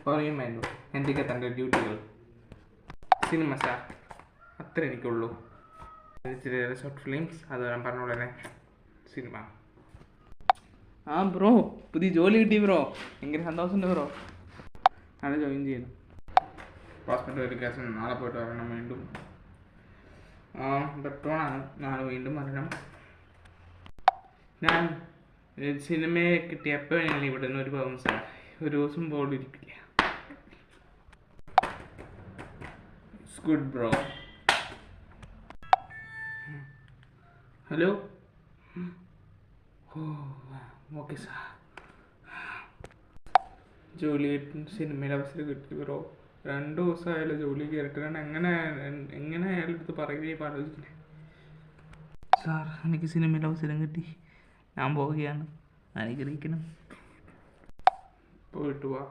പറയുമായിരുന്നു എന്തൊക്കെ തൻ്റെ ഡ്യൂട്ടികൾ. സിനിമ സാർ, അത്ര എനിക്കുള്ളൂ. ചെറിയ ഷോർട്ട് ഫിലിംസ്, അത് ഞാൻ പറഞ്ഞ ഉടനെ സിനിമ. ആ ബ്രോ, പുതിയ ജോലി കിട്ടി ബ്രോ, ഭയങ്കര സന്തോഷമുണ്ട് ബ്രോ. നാളെ ജോയിൻ ചെയ്യുന്നു. ഹോസ്പിറ്റൽ വെരിഫിക്കേഷൻ നാളെ പോയിട്ട് വരണം വീണ്ടും. ബെറ്ററാണ്, നാളെ വീണ്ടും വരണം. ഞാൻ സിനിമയെ കിട്ടിയപ്പോൾ ഞാൻ ഇവിടെ നിന്ന് ഒരു പോകും സാർ, ഒരു ദിവസം ബോർഡ് ഇരിക്കില്ല. It's good bro. Hello, okay sir. ജോലി കിട്ടി, സിനിമയിൽ അവസരം കിട്ടി ബ്രോ. 2 ദിവസമായാലും ജോലി കയറിയിട്ടാണ്. എങ്ങനെ അയാളുടെ അടുത്ത് പറയുകയും ആലോചിക്കണേ. സാർ, എനിക്ക് സിനിമയിൽ അവസരം കിട്ടി, ഞാൻ പോവുകയാണ്, അനുഗ്രഹിക്കണം. പോയിട്ട് വാ.